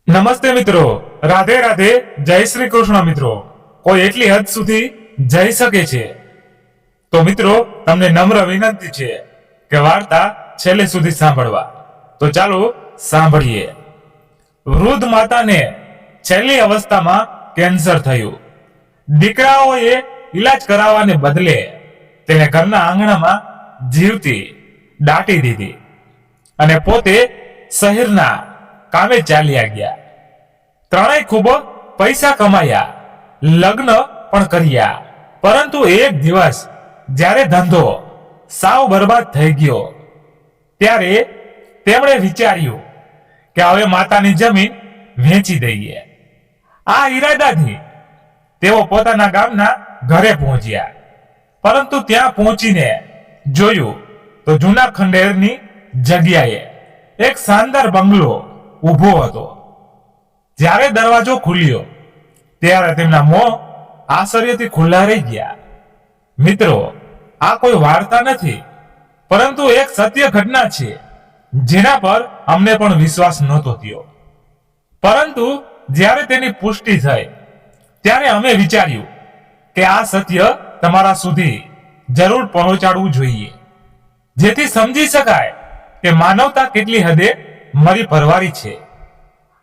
નમસ્તે મિત્રો, રાધે રાધે, જય શ્રી કૃષ્ણ મિત્રો. કોઈ એટલી હદ સુધી જઈ શકે છે? તો મિત્રો તમને નમ્ર વિનંતી છે કે વાર્તા છેલ્લે સુધી સાંભળવા. તો ચાલો સાંભળીએ. વૃદ્ધ માતાને છેલ્લી અવસ્થામાં કેન્સર થયું. દીકરાઓએ ઈલાજ કરાવવાને બદલે તેને ઘરના આંગણામાં જીવતી દાટી દીધી અને પોતે શહેરના કામે ચાલ્યા ગયા. ત્રણેય ખૂબ પૈસા કમાયા, લગ્ન પણ કર્યા. પરંતુ એક દિવસ જ્યારે ધંધો સાવ બરબાદ થઈ ગયો ત્યારે તેમણે વિચાર્યું કે હવે માતાની જમીન વેચી દઈએ. આ ઈરાદાથી તેઓ પોતાના ગામના ઘરે પહોંચ્યા. પરંતુ ત્યાં પહોંચીને જોયું તો જૂના ખંડેરની જગ્યાએ એક શાનદાર બંગલો ઊભો હતો. જ્યારે દરવાજો ખુલ્યો ત્યારે તેમના મોં આશ્ચર્યથી ખુલ્લા રહી ગયા. મિત્રો, આ કોઈ વાર્તા નથી, પરંતુ એક સત્ય ઘટના છે જેના પર અમને પણ વિશ્વાસ નહોતો થયો. પરંતુ જ્યારે તેની પુષ્ટિ થઈ ત્યારે અમે વિચાર્યું કે આ સત્ય તમારા સુધી જરૂર પહોંચાડવું જોઈએ, જેથી સમજી શકાય કે માનવતા કેટલી હદે મરી પરવારી છે.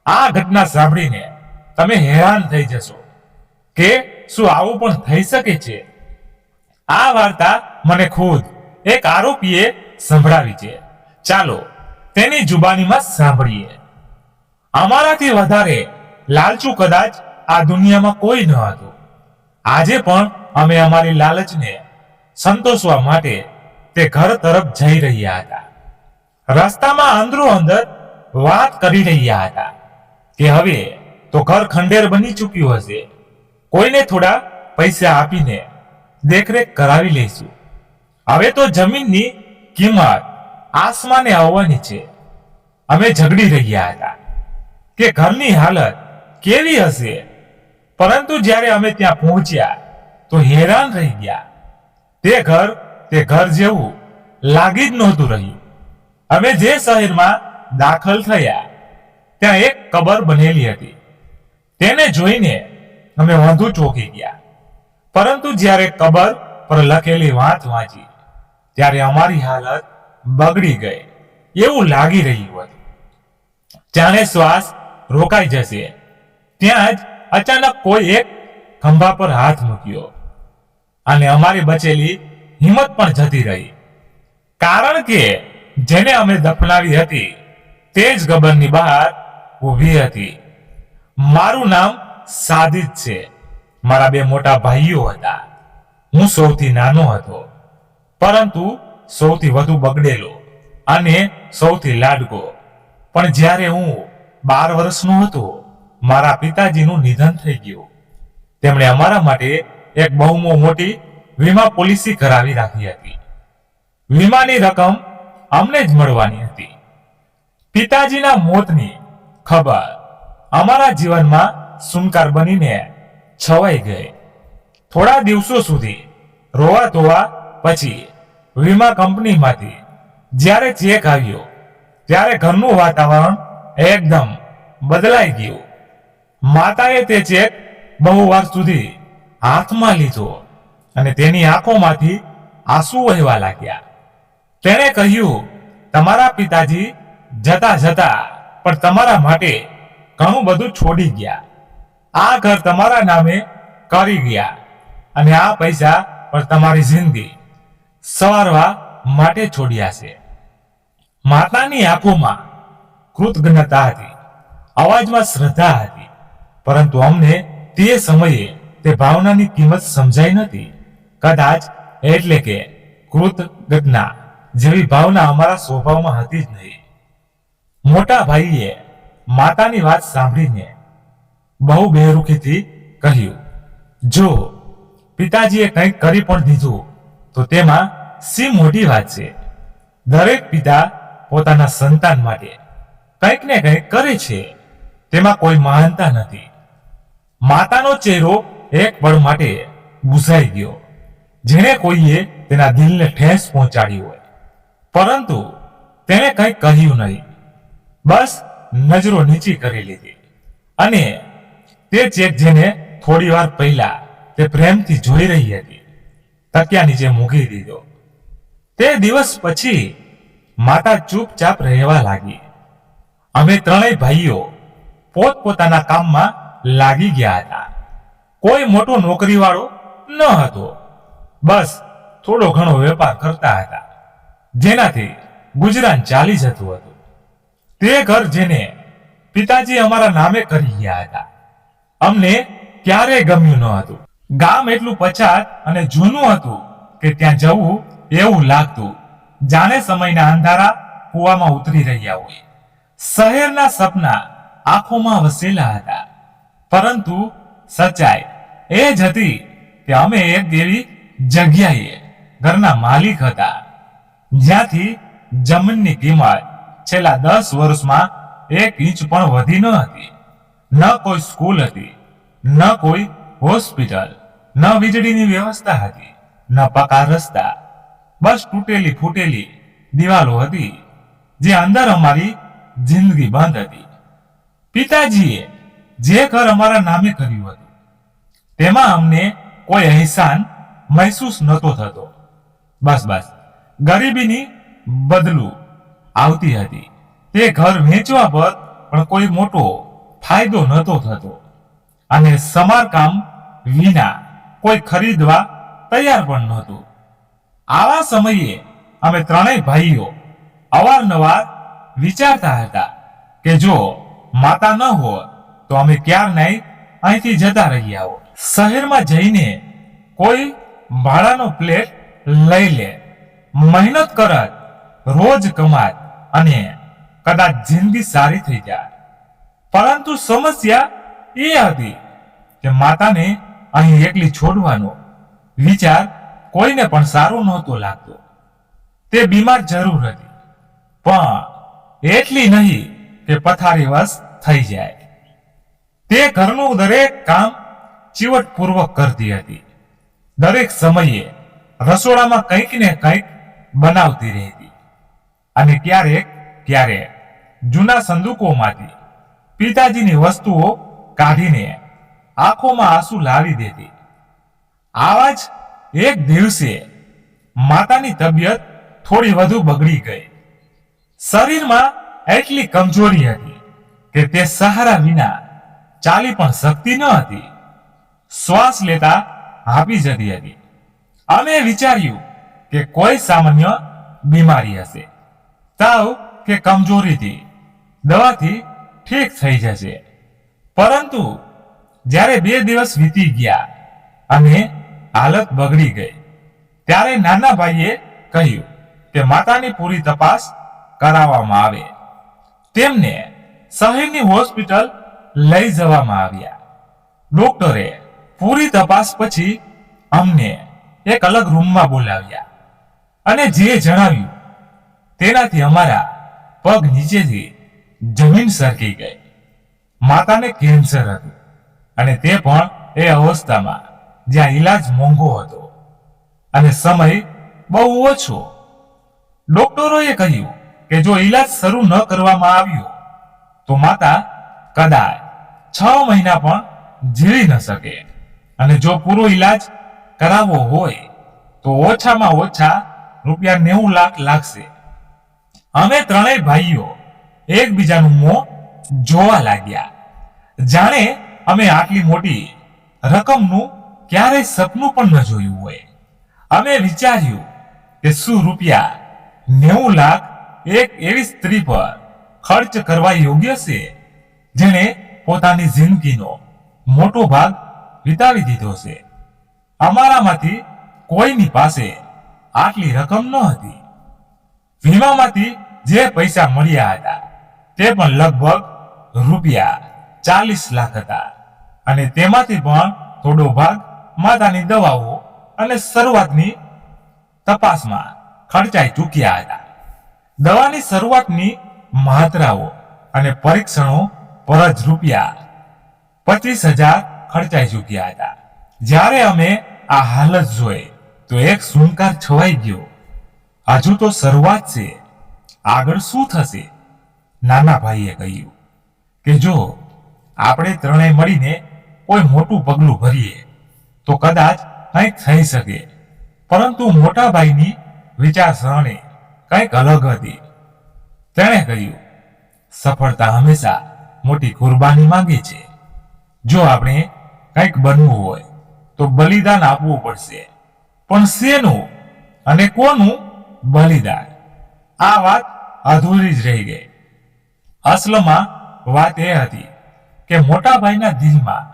આ ઘટના સાંભળીને તમે હેરાન થઈ જશો કે શું આવું પણ થઈ શકે છે. આ વાર્તા મને ખુદ એક આરોપીએ સંભળાવી છે. ચાલો તેની જુબાનીમાં સાંભળીએ. અમારાથી વધારે લાલચુ કદાચ આ દુનિયામાં કોઈ ન હતું. આજે પણ અમે અમારી લાલચને સંતોષવા માટે તે ઘર તરફ જઈ રહ્યા હતા. રસ્તામાં અંદરો અંદર વાત કરી રહ્યા હતા કે હવે તો ઘર ખંડેર બની ચૂક્યું હશે, કોઈને થોડા પૈસા આપીને દેખરેખ કરાવી લઈશું. હવે તો જમીનની કિંમત આસમાને આવવાની છે. અમે ઝઘડી રહ્યા હતા કે ઘરની હાલત કેવી હશે, પરંતુ જ્યારે અમે ત્યાં પહોંચ્યા તો હેરાન રહી ગયા. તે ઘર જેવું લાગી જ નહોતું રહ્યું. અમે જે શહેરમાં દાખલ થયા ત્યાં એક કબર બનેલી હતી. તેને જોઈને અમે વધુ ચોંકી ગયા. પરંતુ જ્યારે કબર પર લખેલી વાત વાંચી ત્યારે અમારી હાલત બગડી ગઈ એવું લાગી રહ્યું હતું. જાણે શ્વાસ રોકાઈ જશે. ત્યાં જ અચાનક કોઈ એક ખંભા પર હાથ મૂક્યો અને અમારી બચેલી હિંમત પણ જતી રહી. કારણ કે જેને અમે દફનાવી હતી તે જ કબરની બહાર ઊભી હતી. મારું નામ સાદિદ છે. મારા બે મોટા ભાઈઓ હતા. હું સૌથી નાનો હતો, પરંતુ સૌથી વધુ બગડેલો અને સૌથી લાડકો. પણ જ્યારે હું 12 વર્ષનો હતો મારા પિતાજીનું નિધન થઈ ગયું. તેમણે અમારા માટે એક બહુ મોટી વીમા પોલિસી કરાવી રાખી હતી. વીમાની રકમ અમને જ મળવાની હતી. પિતાજીના મોતની ખબર અમારા જીવનમાં સુનકાર બનીને છવાઈ ગઈ. થોડા દિવસો સુધી રોવા ધોવા પછી વીમા કંપનીમાંથી જ્યારે ચેક આવ્યો ત્યારે ઘરનું વાતાવરણ એકદમ બદલાઈ ગયું. માતાએ તે ચેક બહુ વાર સુધી હાથમાં લીધો અને તેની આંખોમાંથી આંસુ વહેવા લાગ્યા. તેણે કહ્યું, તમારા પિતાજી જતા જતા પણ તમારા માટે ઘણું બધું છોડી ગયા. આ ઘર તમારા નામે કરી ગયા અને આ પૈસા પણ તમારી જિંદગી સવારવા માટે છોડ્યા છે. માતાની આંખોમાં કૃતજ્ઞતા હતી, અવાજમાં શ્રદ્ધા હતી, પરંતુ અમને તે સમયે તે ભાવનાની કિંમત સમજાઈ નથી. કદાચ એટલે કે કૃતજ્ઞતા જેવી ભાવના અમારા સ્વભાવમાં હતી જ નહીં. મોટા ભાઈએ માતાની વાત સાંભળીને બહુ બેરુખીથી કહ્યું, જો પિતાજીએ કંઈક કરી પણ દીધું તો તેમાં શી મોટી વાત છે. દરેક પિતા પોતાના સંતાન માટે કંઈક ને કંઈક કરે છે, તેમાં કોઈ મહાનતા નથી. માતાનો ચહેરો એક પળ માટે બુઝાઈ ગયો, જેણે કોઈએ તેના દિલને ઠેસ પહોંચાડી હોય. પરંતુ તેણે કંઈ કહ્યું નહીં, બસ નજરો નીચી કરી લીધી. અને તે ચેક જેને થોડી વાર પહેલા તે પ્રેમથી જોઈ રહી હતી તકિયા નીચે મૂકી દીધો. તે દિવસ પછી માતા ચૂપચાપ રહેવા લાગી. અમે ત્રણેય ભાઈઓ પોતપોતાના કામમાં લાગી ગયા હતા. કોઈ મોટો નોકરીવાળો ન હતો. બસ થોડો ઘણો વેપાર કરતા હતા, જેનાથી ગુજરાન ચાલી જતું હતું. તે ઘર જેને પિતાજી અમારા નામે કરી ગયા હતા, અમને ક્યારેય ગમ્યું ન હતું. ગામ એટલું પછાત અને જૂનું હતું કે ત્યાં જવું એવું લાગતું જાણે સમયના અંધારા કૂવામાં ઉતરી રહ્યા હોય. શહેરના સપના આંખોમાં વસેલા હતા, પરંતુ સચ્ચાઈ એ જ હતી કે અમે એક એવી જગ્યાએ ઘરના માલિક હતા જ્યાંથી જમીનની કિંમત છેલ્લા 10 વર્ષમાં 1 ઇંચ પણ વધી ન હતી. ન કોઈ સ્કૂલ હતી, ન કોઈ હોસ્પિટલ, ન વીજળીની વ્યવસ્થા હતી, ન પાકા રસ્તા. બસ તૂટેલી ફૂટેલી દિવાલો હતી, જે અંદર અમારી જિંદગી બંધ હતી. પિતાજીએ જે ઘર અમારા નામે કર્યું હતું તેમાં અમને કોઈ અહેસાન મહેસૂસ નહોતો થતો. બસ ગરીબીની બદલું આવતી હતી. તે ઘર વેચવા પર પણ કોઈ મોટો ફાયદો નહોતો થતો અને સમારકામ વિના કોઈ ખરીદવા તૈયાર પણ નહોતું. આવા સમયે અમે ત્રણેય ભાઈઓ અવારનવાર વિચારતા હતા કે જો માતા ન હોત તો અમે ક્યારનાય અહીંથી જતા રહ્યા હોત. શહેરમાં જઈને કોઈ ભાડાનો ફ્લેટ લઈ લે, મહેનત કરત, રોજ કમાત અને કદાચ જિંદગી સારી થઈ જાય. પરંતુ સમસ્યા એ હતી કે માતાને અહીં એકલી છોડવાનો વિચાર કોઈને પણ સારો નહોતો લાગતો. તે બીમાર જરૂર હતી, પણ એટલી નહીં કે પથારીવશ થઈ જાય. તે ઘરનું દરેક કામ ચીવટપૂર્વક કરતી હતી. દરેક સમયે રસોડામાં કંઈક ને કંઈક બનાવતી રહેતી અને ક્યારેક જૂના સંદૂકોમાંથી પિતાજીની વસ્તુઓ કાઢીને આંખોમાં આંસુ લાવી દેતી. આવા જ એક દિવસે માતાની તબિયત થોડી વધુ બગડી ગઈ. શરીરમાં એટલી કમજોરી હતી કે તે સહારા વિના ચાલી પણ શકતી ન હતી. શ્વાસ લેતા હાંફી જતી હતી. અમે વિચાર્યું કે કોઈ સામાન્ય બીમારી હશે, તાવ કે કમજોરીથી દવાથી ઠીક થઈ જશે. પરંતુ જ્યારે 2 દિવસ વીતી ગયા અને હાલત બગડી ગઈ, ત્યારે નાના ભાઈએ કહ્યું કે માતાની પૂરી તપાસ કરાવવામાં આવે. તેમને શહેરની હોસ્પિટલ લઈ જવામાં આવ્યા. ડોક્ટરે પૂરી તપાસ પછી અમને એક અલગ રૂમમાં બોલાવ્યા અને જે જણાવ્યું તેનાથી અમારા પગ નીચેથી જમીન સરકી ગઈ. માતાને કેન્સર હતું અને તે પણ એ અવસ્થામાં જ્યાં ઈલાજ મોંઘો હતો અને સમય બહુ ઓછો. ડોક્ટરોએ કહ્યું કે જો ઈલાજ શરૂ ન કરવામાં આવ્યો તો માતા કદાચ 6 મહિના પણ જીવી ન શકે અને જો પૂરો ઈલાજ કરાવવો હોય તો ઓછામાં ઓછા ₹90 લાખ લાગશે. અમે ત્રણેય ભાઈઓ એકબીજાનું મોં જોવા લાગ્યા, જાણે અમે આટલી મોટી રકમનું ક્યારેય સપનું પણ ન જોયું હોય. અમે વિચાર્યું કે શું ₹90 લાખ એક એવી સ્ત્રી પર ખર્ચ કરવા યોગ્ય છે જેણે પોતાની જિંદગીનો મોટો ભાગ વિતાવી દીધો છે. અમારામાંથી કોઈની પાસે આટલી રકમ ન હતી. વીમામાંથી જે પૈસા મળ્યા હતા તે પણ લગભગ ₹40 લાખ હતા અને તેમાંથી પણ થોડો ભાગ માતાની દવાઓ અને શરૂઆતની તપાસમાં ખર્ચાઈ ચૂક્યા હતા. દવાની શરૂઆતની માત્રાઓ અને પરીક્ષણો પર જ ₹25,000 ખર્ચાઈ ચૂક્યા હતા. જ્યારે અમે આ હાલત જોઈ તો એક સુનકાર છવાઈ ગયો. હજુ તો શરૂઆત છે, આગળ શું થશે? નાના ભાઈએ કહ્યું કે જો આપણે ત્રણેય મળીને કોઈ મોટું પગલું ભરીએ તો કદાચ કંઈક થઈ શકે. પરંતુ મોટા ભાઈની વિચારસરણી કંઈક અલગ હતી. તેણે કહ્યું, સફળતા હંમેશા મોટી કુરબાની માંગે છે. જો આપણે કંઈક બનવું હોય તો બલિદાન આપવું પડશે. પણ શેનું અને કોનું બલિદાન? આ વાત અધૂરી જ રહી ગઈ. અસલમાં વાત એ હતી કે મોટા ભાઈના દિલમાં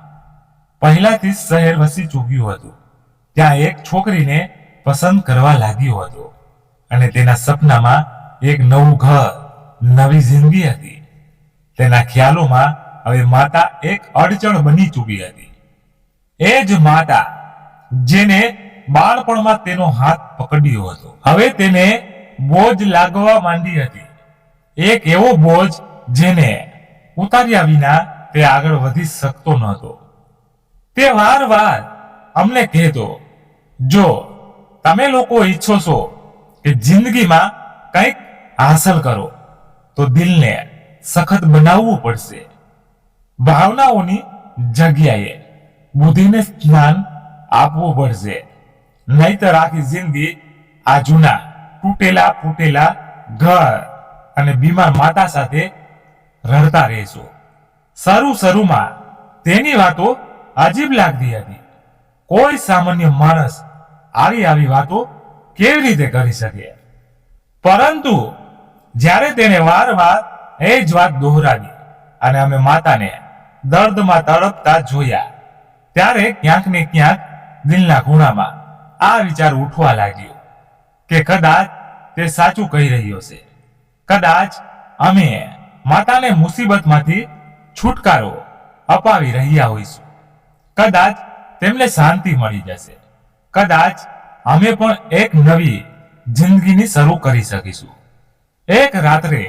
પહેલાથી જ શહેર વસી ચૂક્યું હતું. ત્યાં એક છોકરીને પસંદ કરવા લાગ્યો હતો અને તેના સપનામાં એક નવું ઘર, નવી જિંદગી હતી. તેના ખ્યાલોમાં હવે માતા એક અડચણ બની ચૂકી હતી. એ જ માતા જેને બાળપણમાં તેનો હાથ પકડ્યો હતો, હવે તેને બોજ લાગવા માંડી હતી. એક એવો બોજ જેને ઉતાર્યા વિના તે આગળ વધી શકતો નહોતો. તે વારવાર અમને કહેતો, જો તમે લોકો ઈચ્છો છો કે જિંદગીમાં કંઈક હાંસલ કરો તો દિલને સખત બનાવવું પડશે. ભાવનાઓની જગ્યાએ બુદ્ધિને સ્થાન આપવું પડશે. નહીતર આખી જિંદગી આ જૂના તૂટેલા ફૂટેલા ઘર અને બીમાર માતા સાથે રડતા રહેશો. શરૂમાં તેની વાતો અજીબ લાગતી હતી. કોઈ સામાન્ય માણસ આવી વાતો કેવી રીતે કરી શકે? પરંતુ જ્યારે તેણે વારવાર એ જ વાત દોહરાવી અને અમે માતાને દર્દમાં તડપતા જોયા, ત્યારે ક્યાંક ને ક્યાંક દિલના ખૂણામાં આ વિચાર ઉઠવા લાગ્યો કે કદાચ તે સાચું કહી રહ્યો છે. કદાચ અમે માતાને મુસીબતમાંથી છુટકારો અપાવી રહ્યા હોઈશું. કદાચ તેમને શાંતિ મળી જશે. કદાચ અમે પણ એક નવી જિંદગીની શરૂ કરી શકીશું. એક રાત્રે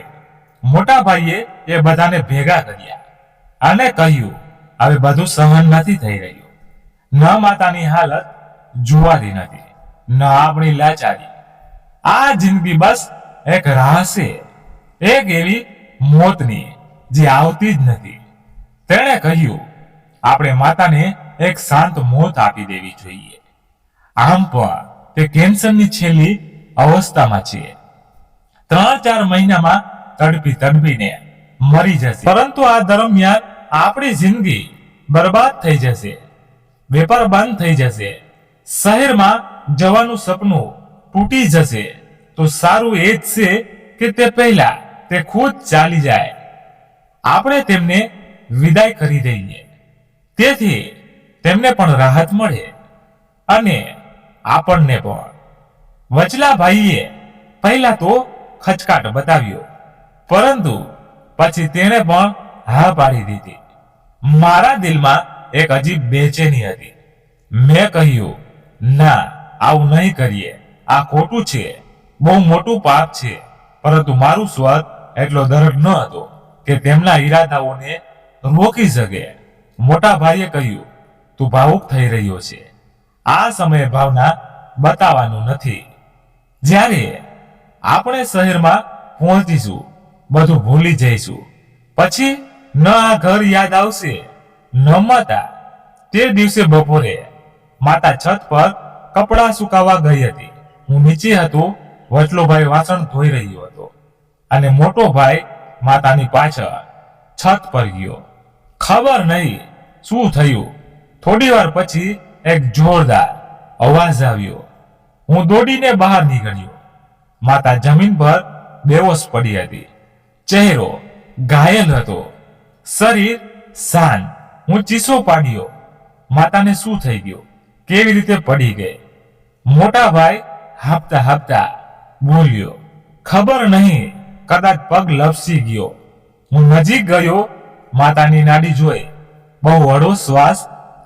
મોટા ભાઈએ એ બધાને ભેગા કર્યા અને કહ્યું, હવે બધું સહન નથી થઈ રહ્યું. ન માતાની હાલત જોવાતી નથી, ન આપણી લાચારી. આ જિંદગી બસ એક રાહ છે, એક એવી મોતની જે આવતી જ નથી. તેણે કહ્યું, આપણે માતાને એક શાંત મોત આપી દેવી જોઈએ. આમ પણ તે કેન્સરની છેલ્લી અવસ્થામાં છે. 3-4 મહિનામાં તડપીને મરી જશે. પરંતુ આ દરમિયાન આપણી જિંદગી બરબાદ થઈ જશે. વેપાર બંધ થઈ જશે. શહેરમાં જવાનું સપનું તૂટી જશે. તો સારું એ જ છે કે તે પહેલા તે ખુદ ચાલી જાય. આપણે તેમને વિદાય કરી દઈએ. તેથી તેમને પણ રાહત મળે અને આપણને પણ. વચલા ભાઈએ પહેલા તો ખચકાટ બતાવ્યો, પરંતુ પછી તેણે પણ હા પાડી દીધી. મારા દિલમાં એક અજીબ બેચેની હતી. મેં કહ્યું, ના, આવું નહીં કરીએ. આ ખોટું છે, બહુ મોટું પાપ છે. પરંતુ મારું સ્વાદ એટલો દૃઢ ન હતો કે તેમના ઈરાદાઓને રોકી શકે. મોટા ભાઈએ કહ્યું, તું ભાવુક થઈ રહ્યો છે. આ સમયે ભાવના બતાવવાનું નથી. જ્યારે આપણે શહેરમાં પહોંચીશું, બધું ભૂલી જઈશું. પછી ન આ ઘર યાદ આવશે, ન માતા. તે દિવસે બપોરે માતા છત પર કપડાં સુકાવા ગઈ હતી. હું નીચે હતો. વચલોભાઈ વાસણ ધોઈ રહ્યો હતો અને મોટો ભાઈ માતાની પાછળ છત પર ગયો. ખબર નહીં શું થયું. થોડી વાર પછી એક જોરદાર અવાજ આવ્યો. હું દોડીને બહાર નીકળ્યો. માતા જમીન પર બેહોશ પડી હતી. ચહેરો ઘાયલ હતો, શરીર શાંત. હું ચીસો પાડ્યો, માતાને શું થઈ ગયું? કેવી રીતે પડી ગઈ? મોટા ભાઈ હાંફતા બોલ્યો, ખબર નહીં, કદાચ પગ લપસી ગયો. હું નજીક ગયો. માતાની નાડી જોઈ બહુ હળવો શ્વાસ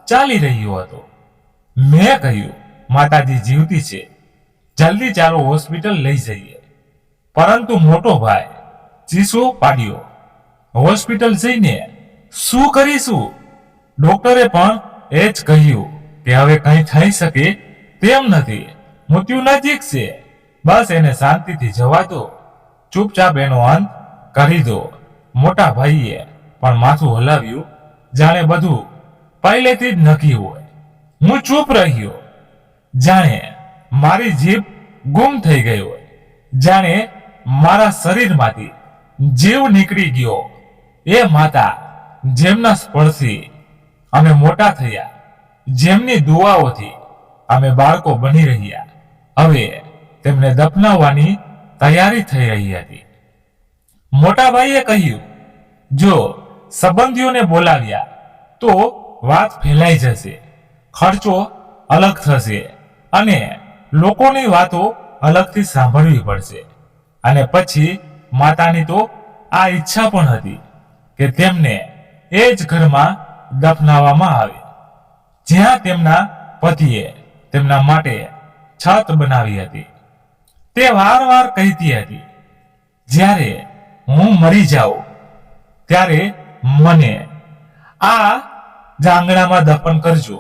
ચાલી રહ્યો હતો. મેં કહ્યું, માતાજી જીવતી છે, જલ્દી ચાલો હોસ્પિટલ લઈ જઈએ. પરંતુ મોટો ભાઈ ચીસો પાડ્યો, હોસ્પિટલ જઈને શું કરીશું? ડોક્ટરે પણ એ જ કહ્યું કે હવે કંઈ થઈ શકે તેમ નથી. મૃત્યુ નજીક છે. બસ એને શાંતિથી જવા દો. ચૂપચાપ એનો અંત કરી દો. મોટા ભાઈએ પણ માથું હલાવ્યું જાણે બધું પહેલેથી જ નક્કી હોય. હું ચૂપ રહ્યો, જાણે મારી જીભ ગુમ થઈ ગઈ હોય, જાણે મારા શરીરમાંથી જીવ નીકળી ગયો. એ માતા જેમના સ્પર્શથી અમે મોટા થયા, જેમની દુઆઓથી અમે બાળકો બની રહ્યા, હવે તેમને દફનાવવાની તૈયારી થઈ રહી હતી. મોટા ભાઈએ કહ્યું, જો સંબંધીઓને બોલાવ્યા તો વાત ફેલાઈ જશે, ખર્ચો અલગ થશે અને લોકોની વાતો અલગથી સાંભળવી પડશે. અને પછી માતાની તો આ ઈચ્છા પણ હતી કે તેમને એ જ ઘરમાં દફનાવવામાં આવે જ્યાં તેમના પતિએ તેમના માટે છત બનાવી હતી. તે વારંવાર કહેતી હતી, જ્યારે હું મરી જાઉં ત્યારે મને આ જ આંગણામાં દફન કરજો,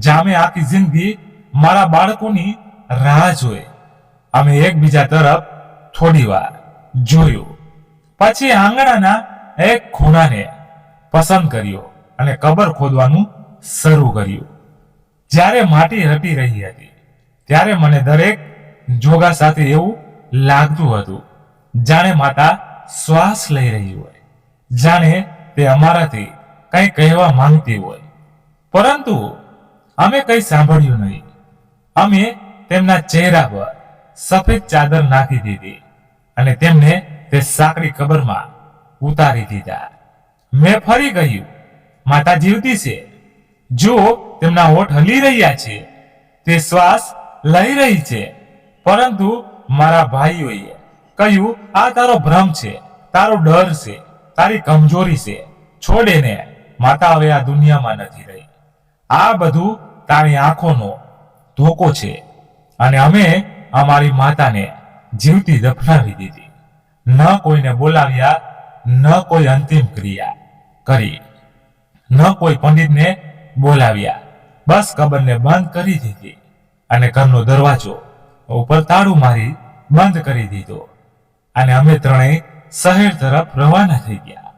જામે આખી જિંદગી મારા બાળકોની રાહ જોઈ. અમે એકબીજા તરફ થોડી વાર જોયું, પછી આંગણાના એક ખૂણાને પસંદ કર્યો અને કબર ખોદવાનું શરૂ કર્યું. જ્યારે માટી હટી રહી હતી ત્યારે મને દરેક જોગા સાથે એવું લાગતું હતું જાણે માતા શ્વાસ લઈ રહી હોય, જાણે તે અમારાથી કંઈ કહેવા માંગતી હોય. પરંતુ અમે કંઈ સાંભળ્યું નહીં. અમે તેમના ચહેરા પર સફેદ ચાદર નાખી દીધી અને તેમને તે સાંકડી કબરમાં ઉતારી દીધા. મેં ફરી કહ્યું, માતા જીવતી છે, જો તેમના હોઠ હલી રહ્યા છે, તે શ્વાસ લઈ રહી છે. પરંતુ મારા ભાઈઓએ કહ્યું, આ તારો ભ્રમ છે, તારો ડર છે, તારી કમજોરી છે, છોડે ને, માતા હવે આ દુનિયામાં નથી રહી. આ બધું તારી આંખોનો ધોકો છે. અને અમે અમારી માતાને જીવતી દફનાવી દીધી. ન કોઈને બોલાવ્યા, ન કોઈ અંતિમ ક્રિયા કરી, ન કોઈ પંડિતને બોલાવ્યા. બસ કબરને બંધ કરી દીધી અને ઘરનો દરવાજો ઉપર તાળું મારી બંધ કરી દીધો. અને અમે ત્રણેય શહેર તરફ રવાના થઈ ગયા.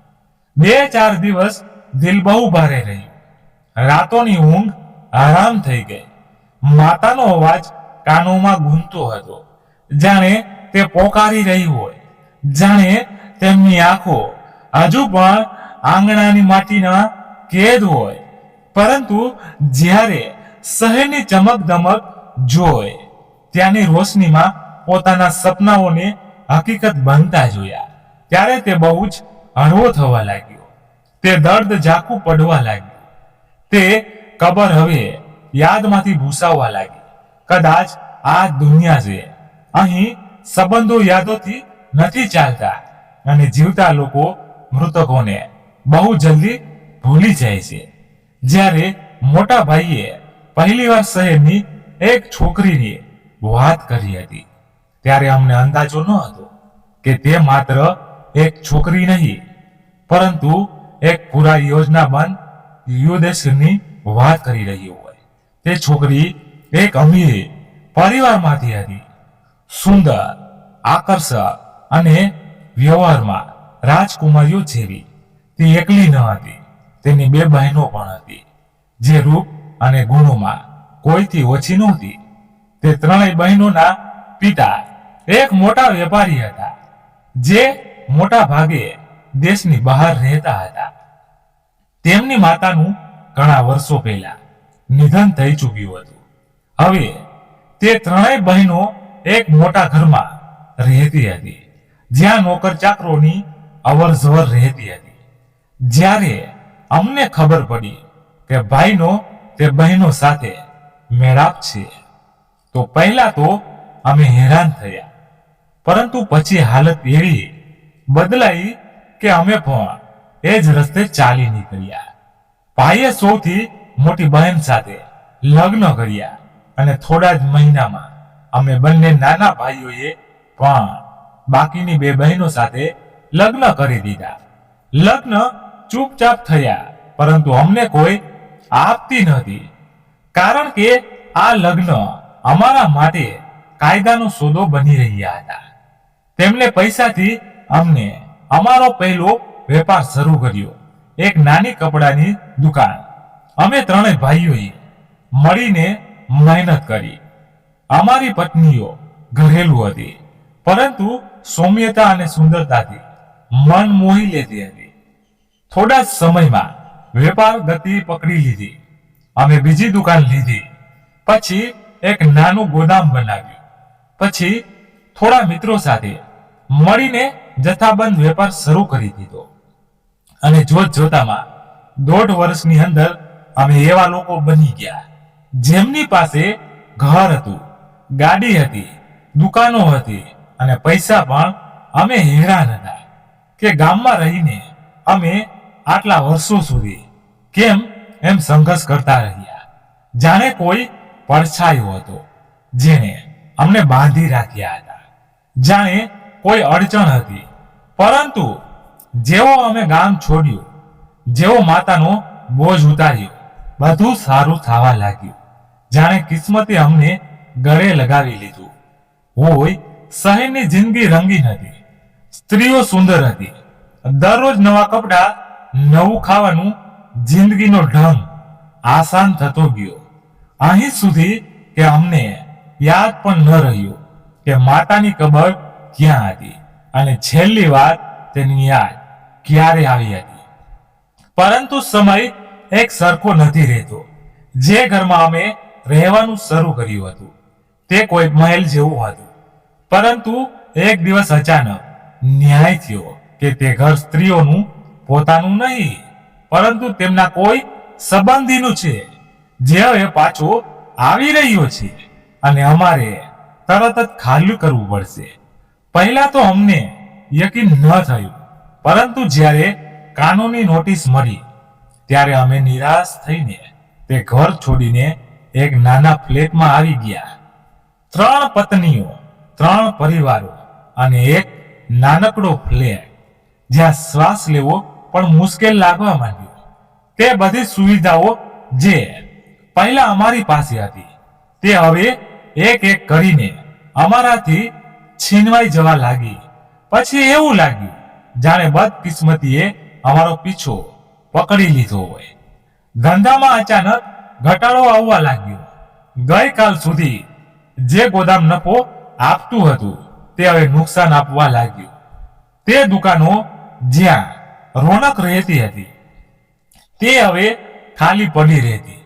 2-4 દિવસ દિલ બહુ ભારે રહ્યું. રાતોની ઊંઘ આરામ થઈ ગઈ. માતાનો અવાજ કાનોમાં ગૂંજતો હતો, જાણે તે પોકારી રહી હોય, જાણે તેમની આંખો હજુ પણ આંગણાની માટીના કેદ હોય. પરંતુ જ્યારે શહેરની ચમક દમક જોઈ, ત્યાંની રોશનીમાં પોતાના સપનાઓને હકીકત બનતા જોયા, ત્યારે તે બહુ જ હળવો થવા લાગ્યો. તે દર્દ ઝાંખું પડવા લાગ્યું. તે કબર હવે યાદમાંથી ભૂસાવવા લાગી. કદાચ આ દુનિયા છે, અહીં સંબંધો યાદોથી નથી ચાલતા અને જીવતા લોકો મૃતકોને બહુ જલ્દી ભૂલી જાય છે. જ્યારે મોટા ભાઈએ પહેલીવાર શહેરની એક છોકરીની વાત કરી હતી, ત્યારે અમને અંદાજો ન હતો કે તે માત્ર એક છોકરી નહીં, પરંતુ એક પૂરા યોજનાબંધ યુદ્ધની વાત કરી રહી હોય. તે છોકરી એક અમીર પરિવારમાંથી હતી. સુંદર, આકર્ષક અને વ્યવહારમાં રાજકુમારીઓ જેવી. તે એકલી ન હતી, તેની 2 બહેનો પણ હતી, જે રૂપ અને ગુણોમાં કોઈથી ઓછી નહોતી. તે ત્રણેય બહેનોના પિતા એક મોટા વેપારી હતા, જે મોટા ભાગે દેશની બહાર રહેતા હતા. તેમની માતાનું ઘણા વર્ષો પહેલા નિધન થઈ ચૂક્યું હતું. હવે તે ત્રણેય બહેનો એક મોટા ઘરમાં રહેતી હતી, જ્યાં નોકર ચાકરોની અવર જવર રહેતી હતી. જ્યારે અમને ખબર પડી કે ભાઈનો તે બહેનો સાથે મેળાપ છે, તો પહેલા તો અમે હેરાન થયા, પરંતુ પછી હાલત એવી બદલાઈ કે અમે પણ એ જ રસ્તે ચાલી નીકળ્યા. ભાઈએ સૌથી મોટી બહેન સાથે લગ્ન કર્યા અને થોડા જ મહિનામાં અમે બંને નાના ભાઈઓએ પણ બાકીની 2 બહેનો સાથે લગ્ન કરી દીધા. લગ્ન ચૂપચાપ થયા, પરંતુ અમને કોઈ આપતી નહોતી, કારણ કે આ લગ્ન અમારા માટે કાયદાનો સોદો બની રહ્યા હતા. તેમણે પૈસાથી અમને અમારો પહેલો વેપાર શરૂ કર્યો. એક નાની કપડાની દુકાન. અમે ત્રણેય ભાઈઓએ મળીને મહેનત કરી. અમારી પત્નીઓ ઘરેલું હતી, પરંતુ સૌમ્યતા અને સુંદરતાથી મન મોહી લેતી હતી. થોડા જ સમયમાં વેપાર ગતિ પકડી લીધી. અમે બીજી દુકાન લીધી, પછી એક નાનું ગોદામ બનાવ્યું, પછી થોડા મિત્રો સાથે મળીને જથ્થાબંધ વેપાર શરૂ કરી દીધો. અને જોત જોતામાં 1.5 વર્ષની અંદર અમે એવા લોકો બની ગયા જેમની પાસે ઘર હતું, ગાડી હતી, દુકાનો હતી અને પૈસા પણ. અમે હેરાન હતા કે ગામમાં રહીને અમે આટલા વર્ષો સુધી કેમ એમ સંઘર્ષ કરતા રહ્યા, જાણે કોઈ પડછાયો હતો જેને અમને બાંધી રાખ્યા હતા, જાણે કોઈ અડચણ હતી. પરંતુ જેવો અમે ગામ છોડ્યું, જેવો માતાનો બોજ ઉતાર્યો, બધું સારું થવા લાગ્યું. જાણે કિસ્મતે અમને ગળે લગાવી લીધું હોય. શહેરની જિંદગી રંગીન હતી, સ્ત્રીઓ સુંદર હતી, દરરોજ નવા કપડા, નવું ખાવાનું, જિંદગીનો ઢંગ આસાન થતો ગયો. અહીં સુધી કે અમને યાદ પણ ન રહ્યું કે માતાની કબર ક્યાં હતી અને છેલ્લી વાર તેની યાદ ક્યારે આવી હતી. પરંતુ સમય એક સરખો નથી રહેતો. જે ઘરમાં અમે રહેવાનું શરૂ કર્યું હતું તે કોઈ મહેલ જેવું હતું, પરંતુ એક દિવસ અચાનક ન્યાય થયો કે તે ઘર સ્ત્રીઓનું પોતાનું નહીં, પરંતુ તેમના કોઈ સંબંધીનું છે, જે હવે પાછો આવી રહ્યો છે અને અમારે તરત જ ખાલી કરવું પડશે. પહેલા તો અમને યકીન ન થયું, પરંતુ જ્યારે કાનૂની નોટિસ મળી ત્યારે અમે નિરાશ થઈને તે ઘર છોડીને એક નાના ફ્લેટમાં આવી ગયા. 3 પત્નીઓ, 3 પરિવારો અને એક નાનકડો ફ્લેટ, જ્યાં શ્વાસ લેવો પણ મુશ્કેલ લાગવા માંડ્યો. તે બધી સુવિધાઓ જે પહેલા અમારી પાસે હતી તે હવે એક એક કરીને અમારાથી છીનવાઈ જવા લાગી. પછી એવું લાગ્યું જાણે બદકિસ્મતીએ અમારો પીછો પકડી લીધો હોય. ધંધામાં અચાનક ઘટાડો આવવા લાગ્યો. ગઈકાલ સુધી જે ગોદામ નફો આપતું હતું તે હવે નુકસાન આપવા લાગ્યું. તે દુકાનો જ્યાં રોનક રહેતી હતી તે હવે ખાલી પડી રહેતી.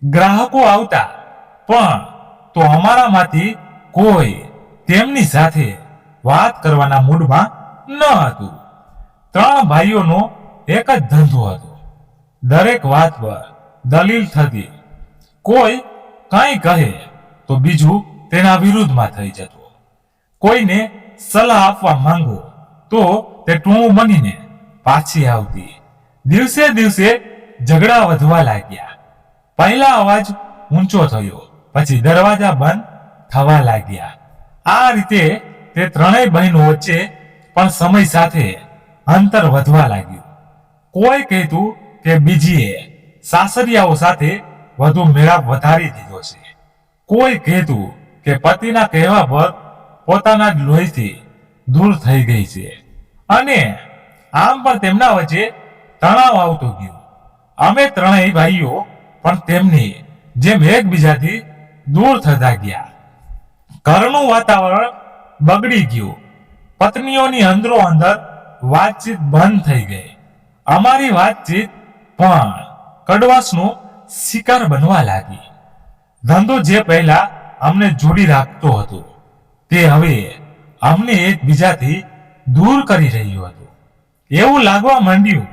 ગ્રાહકો આવતા પણ તો અમારામાંથી કોઈ તેમની સાથે વાત કરવાના મૂડમાં ન હતું. 3 ભાઈઓનો એક જ ધંધો હતો. દરેક વાત પર દલીલ થતી. કોઈ કંઈ કહે તો બીજું તેના વિરુદ્ધમાં થઈ જતો. કોઈને સલાહ આપવા માંગો તો તે ટૂણું બનીને પાછી આવતી. દિવસે દિવસે ઝઘડા વધવા લાગ્યા. પહેલા અવાજ ઊંચો થયો, પછી દરવાજા બંધ થવા લાગ્યા. આ રીતે તે 3 બહેનો વચ્ચે પણ સમય સાથે અંતર વધવા લાગ્યું. કોઈ કહેતું કે બીજીએ સાસરિયાઓ સાથે વધુ મેળાપ વધારી દીધો છે. કોઈ કહેતું કે પતિના કહેવા પર પોતાના જ લોહીથી દૂર થઈ ગઈ છે. અને આમ પણ તેમના વચ્ચે તણાવ આવતો ગયો. અમે 3 ભાઈઓ પણ તેમની જેમ એકબીજાથી દૂર થતા ગયા. ઘરનું વાતાવરણ બગડી ગયું. પત્નીઓની અંદરો અંદર વાતચીત બંધ થઈ ગઈ. અમારી વાતચીત પણ કડવાશનો શિકાર બનવા લાગી. ધંધો જે પહેલા અમને જોડી રાખતો હતો તે હવે અમને એકબીજાથી દૂર કરી રહ્યો હતો. એવું લાગવા માંડ્યું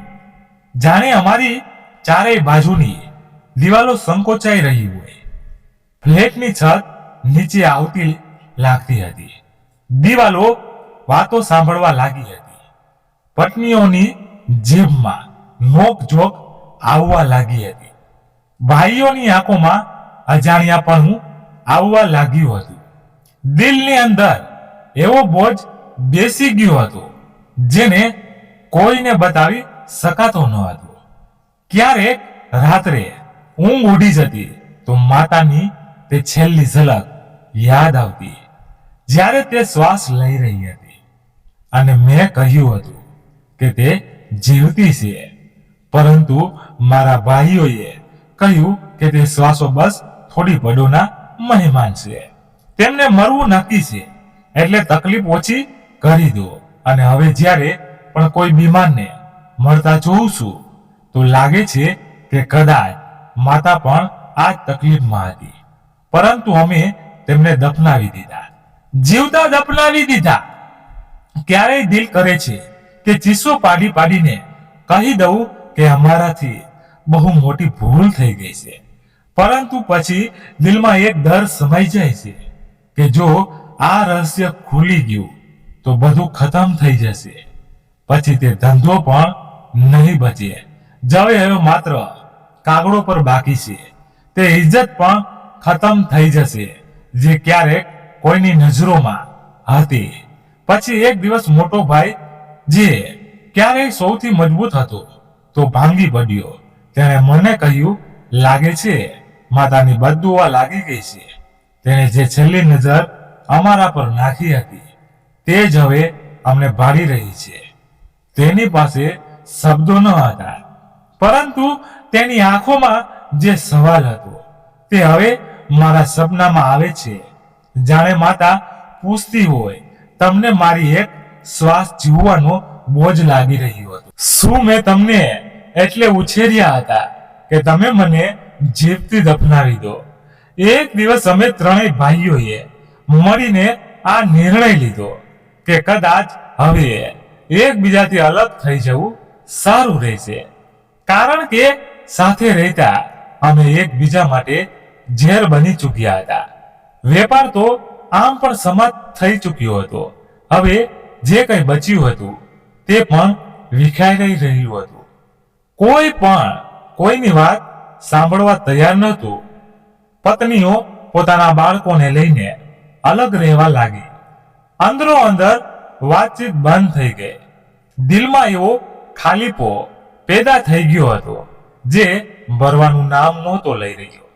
જાણે અમારી ચારેય બાજુની દિવાલો સંકોચાઈ રહી હોય. ફ્લેટની છત નીચે આવતી લાગતી હતી. દિવાલો વાતો સાંભળવા લાગી હતી. પત્નીઓની જીભમાં નોકઝોક આવવા લાગી હતી. ભાઈઓની આંખોમાં અજાણ્યાપણું આવવા લાગ્યું હતું. દિલની અંદર એવો બોજ બેસી ગયો હતો જેને કોઈને બતાવી શકાતો ન હતો. ક્યારેક રાત્રે ઊંઘ ઉડી જતી તો માતાની તે છેલ્લી ઝલક યાદ આવતી, જ્યારે તે શ્વાસ લઈ રહી હતી અને મેં કહ્યું હતું કે તે જીવતી છે, પરંતુ મારા ભાઈઓએ કહ્યું કે તે શ્વાસો બસ થોડી પડોના મહેમાન છે, તેમને મરવું નક્કી છે, એટલે તકલીફ ઓછી કરી દો. અને હવે જ્યારે પણ કોઈ બીમારને મળતા જોઉં છું તો લાગે છે કે કદાચ માતા પણ આ જ તકલીફમાં હતી, પરંતુ અમે તેમને દફનાવી દીધા, જીવતા દફનાવી દીધા. ક્યારેય દિલ કરે છે કે ચીસો પાડી પાડીને કહી દઉં કે અમારાથી બહુ મોટી ભૂલ થઈ ગઈ છે, પરંતુ પછી દિલમાં એક ડર સમાઈ જાય છે કે જો આ રહસ્ય ખુલી ગયું તો બધું ખતમ થઈ જશે, પછી તે ધંધો પણ નહીં બચે. હવે માત્ર કાગળો પર બાકી છે, તે ઇજ્જત પણ ખતમ થઈ જશે જે ક્યારેક કોઈની નજરોમાં હતી. પછી એક દિવસ મોટો ભાઈ, જે ક્યારેય સૌથી મજબૂત હતો, તો ભાંગી પડ્યો. તેણે મને કહ્યું, લાગે છે માતાની બદદુઆ લાગી ગઈ છે. તેણે જે છેલ્લી નજર અમારા પર નાખી હતી તે જ હવે અમને ભાડી રહી છે. તેની પાસે શબ્દો ન હતા, પરંતુ તેની આંખોમાં જે સવાલ હતો તે હવે મારા સપનામાં આવે છે. જાણે માતા પૂછતી હોય, તમને મારી એક શ્વાસ જીવવાનો બોજ લાગી રહ્યો હતો. શું મેં તમને એટલે ઉછેર્યા હતા કે તમે મને જીવતી દફનાવી દો? એક દિવસ અમે ત્રણેય ભાઈઓએ મળીને આ નિર્ણય લીધો કે કદાચ હવે એકબીજાથી અલગ થઈ જવું સારું રહેશે, કારણ કે સાથે રહેતા અમે એકબીજા માટે ઝેર બની ચૂક્યા હતા. વેપાર તો આમ પણ સમાપ્ત થઈ ચૂક્યો હતો. હવે જે કંઈ બચ્યું હતું તે પણ વિખાઈ રહ્યું હતું. કોઈ પણ કોઈની વાત સાંભળવા તૈયાર નહોતું. પત્નીઓ પોતાના બાળકોને લઈને અલગ રહેવા લાગી. અંદરો અંદર વાતચીત બંધ થઈ ગઈ. દિલમાં એવો ખાલીપો પેદા થઈ ગયો હતો જે ભરવાનું નામ નહોતો લઈ રહ્યો.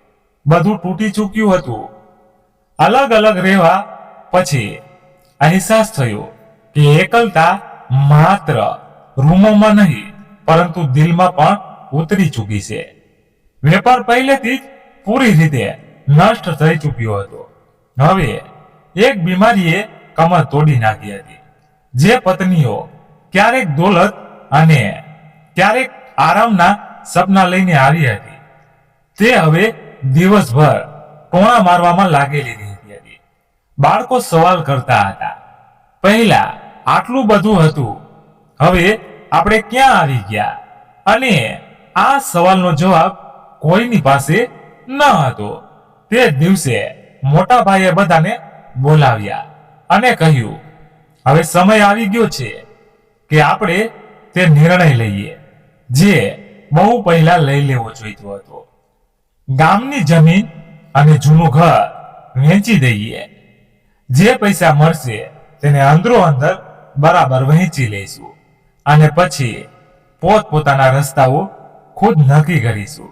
બધું તૂટી ચૂક્યું હતું. અલગ અલગ રહેવા પછી અહેસાસ થયો કે એકલતા માત્ર રૂમોમાં નહીં પરંતુ દિલમાં પણ ઉતરી ચૂકી છે. વેપાર પહેલેથી જ પૂરી રીતે નષ્ટ થઈ ચૂક્યો હતો. હવે એક બીમારીએ કમર તોડી નાખી હતી. જે પત્નીઓ ક્યારેક દોલત અને ક્યારેક આરામના સપના લઈને આવી હતી, તે હવે દિવસભર ટોણા મારવામાં લાગેલી રહેતી હતી. બાળકો સવાલ કરતા હતા, પહેલા આટલું બધું હતું, હવે આપણે ક્યાં આવી ગયા? અને આ સવાલનો જવાબ કોઈની પાસે ન હતો. તે જ દિવસે મોટા ભાઈએ બધાને બોલાવ્યા અને કહ્યું, હવે સમય આવી ગયો છે કે આપણે તે નિર્ણય લઈએ જે બહુ પહેલા લઈ લેવો જોઈતો હતો. ગામની જમીન અને જૂનું ઘર વેચી દઈએ. જે પૈસા મળશે તેને અંદરો અંદર બરાબર વહેંચી લઈશું અને પછી પોતપોતાના રસ્તાઓ ખુદ નક્કી કરીશું.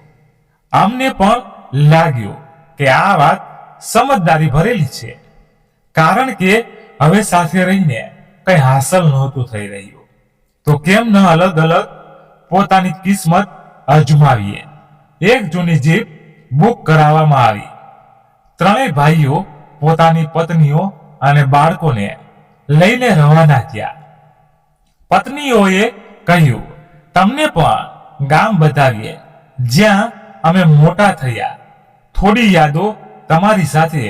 અમને પણ લાગ્યું કે આ વાત સમજદારી ભરેલી છે, કારણ કે હવે સાથે રહીને કંઈ હાંસલ નહોતું થઈ રહ્યું. તો કેમ ન અલગ અલગ પોતાની કિસ્મત અજમાવીએ? એક જૂની જીપ બુક કરાવવામાં આવી. ત્રણેય ભાઈઓ પોતાની પત્નીઓ અને બાળકોને લઈને રવાના થયા. પત્નીઓએ કહ્યું, તમને પણ ગામ બતાવીએ જ્યાં અમે મોટા થયા. થોડી યાદો તમારી સાથે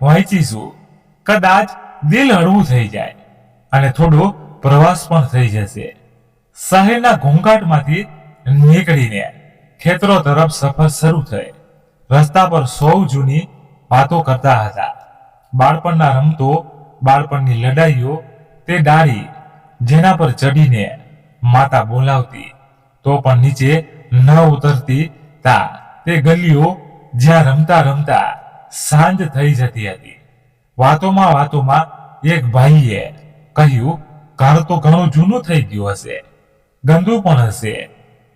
વહેંચીશું. કદાચ દિલ હળવું થઈ જાય અને થોડો પ્રવાસ પણ થઈ જશે. શહેરના ઘોંઘાટમાંથી નીકળીને ખેતરો તરફ સફર શરૂ થઈ. રસ્તા પર સૌ જૂની વાતો કરતા હતા. બાળપણના રમતો, બાળપણની લડાઈઓ, તે ડાળી જેના પર ચડીને માતા બોલાવતી તો પણ નીચે ન ઉતરતી તા, તે ગલીઓ જ્યાં રમતા રમતા સાંજ થઈ જતી હતી. વાતોમાં એક ભાઈએ કહ્યું, ઘર તો ઘણું જૂનું થઈ ગયું હશે, ગંદુ પણ હશે,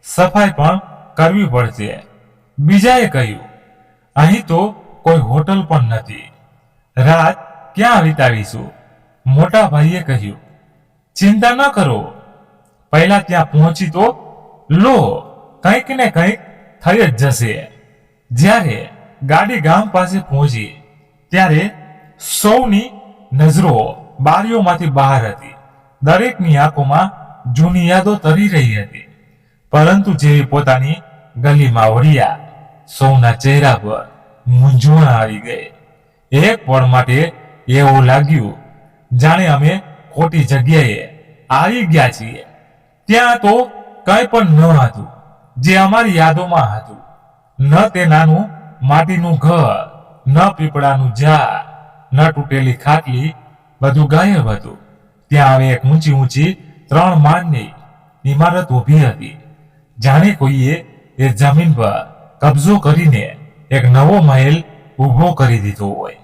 સફાઈ પણ કરવી પડશે. બીજાએ કહ્યું, અહીં તો કોઈ હોટલ પણ નથી, રાત ક્યાં વિતાવીશું? મોટા ભાઈએ કહ્યું, ચિંતા ન કરો, પહેલા ત્યાં પહોંચી તો લો. કંઈક ને કંઈક થઈ જ જશે. જ્યારે ગાડી ગામ પાસે પહોંચી ત્યારે સૌની નજરો બારીઓમાંથી બહાર હતી. દરેકની આંખોમાં જૂની યાદો તરી રહી હતી. પરંતુ જેવી પોતાની ગલીમાં વળ્યા, સૌના ચહેરા પર મૂંઝવણ આવી ગઈ. એક પળ માટે એવું લાગ્યું જાણે અમે ખોટી જગ્યાએ આવી ગયા છીએ. ત્યાં તો કંઈ પણ ન હતું જે અમારી યાદોમાં હતું. ન તે નાનું માટીનું ઘર, ન પીપળાનું ઝાડ, ન તૂટેલી ખાટલી, બધું ગાયબ હતું. ત્યાં હવે એક ઊંચી ઊંચી 3 માળની ઇમારત ઊભી હતી. જાણે કોઈએ એ જમીન પર કબજો કરીને એક નવો મહેલ ઊભો કરી દીધો હોય.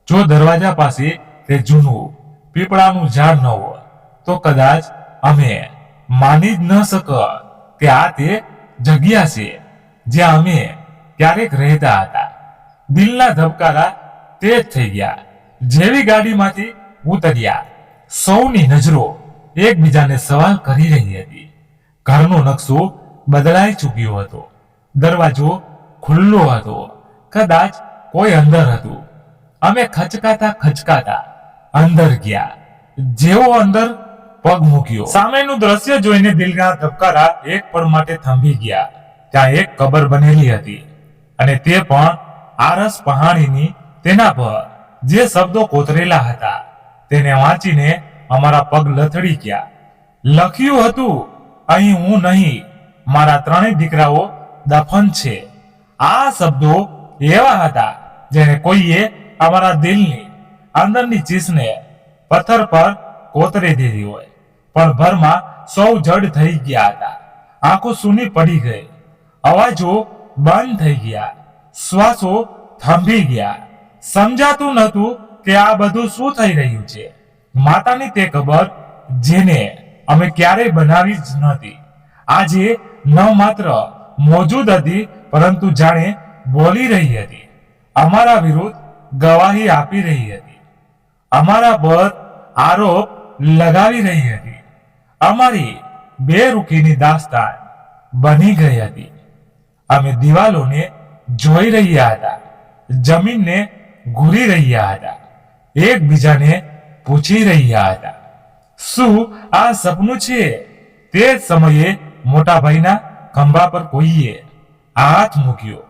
જો દરવાજા પાસે તે જૂનું પીપળાનું ઝાડ ન હોય તો કદાચ અમે માની જ ન શકત કે આ તે જગ્યા છે જ્યાં અમે ક્યારેક રહેતા હતા. દિલના ધબકારા તેજ થઈ ગયા. જેવી ગાડીમાંથી ઉતર્યા, સૌની નજરો એકબીજાને સવાલ કરી રહી હતી. ઘરનો નકશો બદલાઈ ચૂક્યો હતો. દરવાજો ખુલ્લો હતો. કદાચ કોઈ અંદર હતું. અમે ખચકાતા અંદર ગયા. જેવો અંદર પગ મૂક્યો, સામેનું દ્રશ્ય જોઈને દિલના ધબકારા એક પળ માટે થંભી ગયા. ત્યાં એક કબર બનેલી હતી અને તે પણ આરસ પહાણીની. તેના પર જે શબ્દો કોતરેલા હતા તેને વાંચીને અમારા પગ લથડી ગયા. લખ્યું હતું, અહીં હું નહીં, મારા 3 દીકરાઓ દફન છે. આ શબ્દો એવા હતા જેને કોઈએ અમારા દિલની અંદરની ચીસને પથ્થર પર કોતરી દીધી હોય. પણ ભરમાં સૌ જડ થઈ ગયા હતા. આંખો સૂની પડી ગઈ. અવાજો બંધ થઈ ગયા. શ્વાસો થંભી ગયા. સમજાતું નહોતું કે આ બધું શું થઈ રહ્યું છે. માતાની તે કબર જેને અમે ક્યારેય બનાવી જ નહોતી, આજે ન માત્ર મોજૂદ હતી પરંતુ જાણે બોલી રહી હતી. અમારા વિરુદ્ધ ગવાહી આપી રહી હતી. અમારા પર આરોપ લગાવી રહી હતી. અમારી બેરુખીની દાસ્તાન બની ગઈ હતી. અમે દિવાલોને જોઈ રહ્યા હતા, જમીનને ઘૂરી રહ્યા હતા, એકબીજાને પૂછી રહ્યા હતા, શું આ સપનું છે? તે જ સમયે મોટા ભાઈના ખંભા પર કોઈએ હાથ મૂક્યો.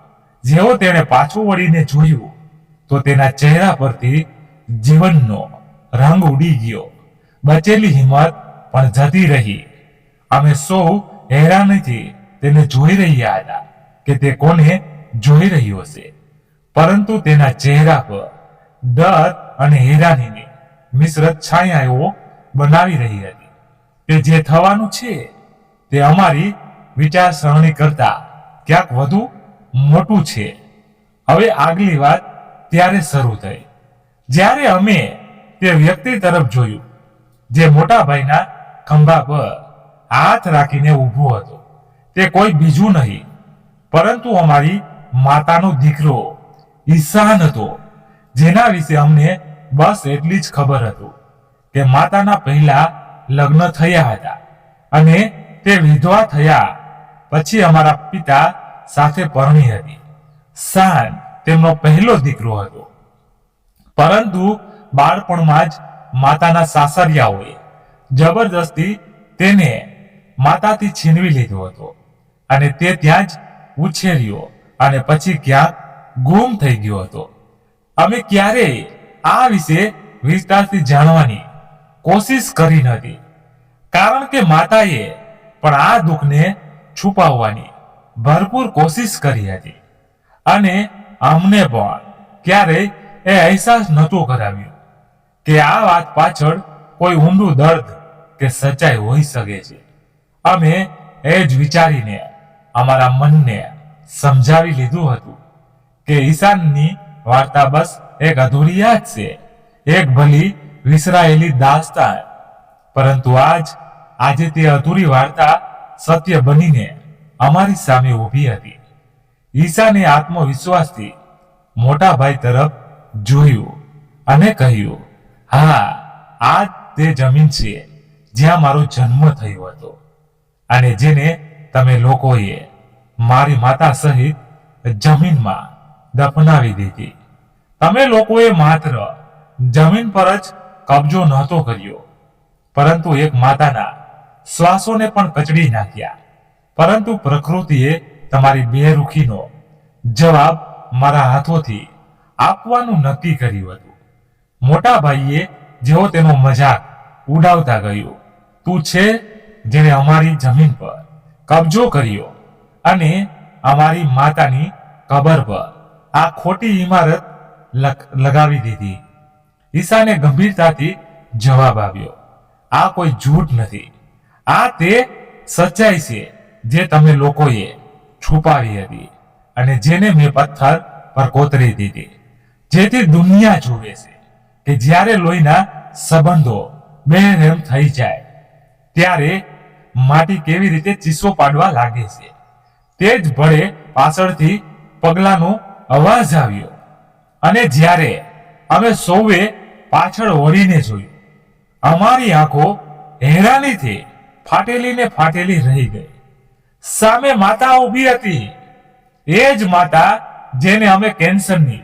જેવો તેણે પાછું વળીને જોયું તો તેના ચહેરા પરથી જીવનનો રંગ ઉડી ગયો. બચેલી હિંમત પણ જતી રહી. અમે સૌ હેરાનીથી તેને જોઈ રહ્યા હતા કે તે કોને જોઈ રહ્યો છે. પરંતુ તેના ચહેરા પર ડર અને હેરાનીની મિશ્રિત છાયાઓ બનાવી રહી હતી. કે જે થવાનું છે તે અમારી વિચારસરણી કરતા ક્યાંક વધુ મોટું છે. હવે આગલી વાત ત્યારે શરૂ થઈ જ્યારે અમે તે વ્યક્તિ તરફ જોયું જે મોટા ભાઈના ખંભા પર હાથ રાખીને ઊભો હતો. તે કોઈ બીજું નહીં પરંતુ અમારી માતાનો દીકરો ઈશાન હતો, જેના વિશે અમને બસ એટલી જ ખબર હતું કે માતાના પહેલા લગ્ન થયા હતા અને તે વિધવા થયા પછી અમારા પિતા સાથે પરણી હતી. શાન તેમનો પહેલો દીકરો હતો, પરંતુ બાળપણમાં જ માતાના સાસરિયાઓએ જબરદસ્તી તેને માતાથી છીનવી લીધો હતો અને તે ત્યાં જ ઉછેર્યો અને પછી ક્યાંક ગુમ થઈ ગયો હતો. અમે ક્યારેય આ વિશે વિસ્તારથી જાણવાની કોશિશ કરી નથી, કારણ કે માતાએ પણ આ દુઃખને છુપાવવાની ભરપૂર કોશિશ કરી હતી અને અમને પણ ક્યારેય એ અહેસાસ નહોતો કરાવ્યો કે આ વાત પાછળ કોઈ ઊંડું દર્દ કે સચ્ચાઈ હોઈ શકે છે. અમે એ જ વિચારીને અમારા મનને સમજાવી લીધું હતું કે ઈશાનની વાર્તા બસ એક અધૂરી યાદ છે, એક ભલી વિસરાયેલી દાસ્તાન. પરંતુ આજે તે અધૂરી વાર્તા સત્ય બનીને અમારી સામે ઊભી હતી. ઈશાને આત્મવિશ્વાસથી મોટા ભાઈ તરફ જોયું અને કહ્યું, હા, આ તે જમીન છે જ્યાં મારો જન્મ થયો હતો અને જેને તમે લોકોએ મારી માતા સહિત જમીનમાં દફનાવી દીધી. તમે લોકોએ માત્ર જમીન પર જ કબજો નહોતો કર્યો, પરંતુ એક માતાના શ્વાસોને પણ કચડી નાખ્યા. પરંતુ પ્રકૃતિએ તમારી બેરુખીનો જવાબ મારા હાથોથી આપવાનું નક્કી કર્યું હતું. મોટા ભાઈએ જેવો તેનો મજાક ઉડાવતા ગયું, તું છે જેને અમારી જમીન પર કબજો કર્યો અને અમારી માતાની કબર પર આ ખોટી ઇમારત લગાવી દીધી. ઈશાને ગંભીરતાથી જવાબ આવ્યો, આ કોઈ જૂઠ નથી, આ તે સચ્ચાઈ છે જે તમે લોકોએ છુપાવી હતી અને જેને મેં પથ્થર પર કોતરી દીધી, જેથી દુનિયા જુએ છે કે જ્યારે લોહીના સંબંધો બેરહેમ થઈ જાય ત્યારે માટી કેવી રીતે ચીસો પાડવા લાગે છે. તે જ ભળે પાછળથી પગલાંનો અવાજ આવ્યો અને જ્યારે અમે સૌએ પાછળ વળીને જોયું, અમારી આંખો હેરાનીથી ફાટેલી ને ફાટેલી રહી ગઈ. સામે માતા ઊભી હતી, એ જ માતા જેને અમે કેન્સરની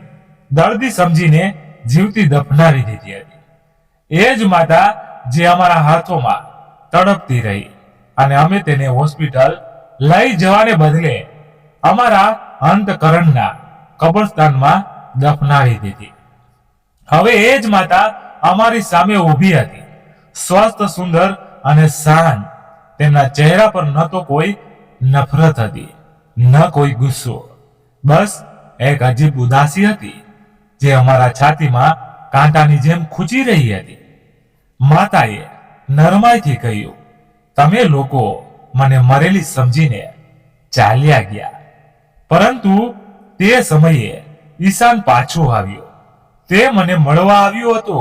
દર્દી સમજીને જીવતી દફનાવી દીધી હતી. એ જ માતા જે અમારા હાથોમાં તડપતી રહી અને અમે તેને હોસ્પિટલ લઈ જવાને બદલે અમારા અંતકરણના કબ્રસ્તાનમાં દફનાવી દીધી. હવે એ જ માતા અમારી સામે ઊભી હતી, સ્વસ્થ, સુંદર અને શાંત. તેમના ચહેરા પર ન તો કોઈ નફરત હતી, ન કોઈ ગુસ્સો, બસ એક અજીબ ઉદાસી હતી જે અમારા છાતીમાં કાંટાની જેમ ખૂંચી રહી હતી. માતાએ નરમાઈથી કહ્યું, તમે લોકો મને મરેલી સમજીને ચાલ્યા ગયા, પરંતુ તે સમયે ઈશાન પાછો આવ્યો. તે મને મળવા આવ્યો હતો.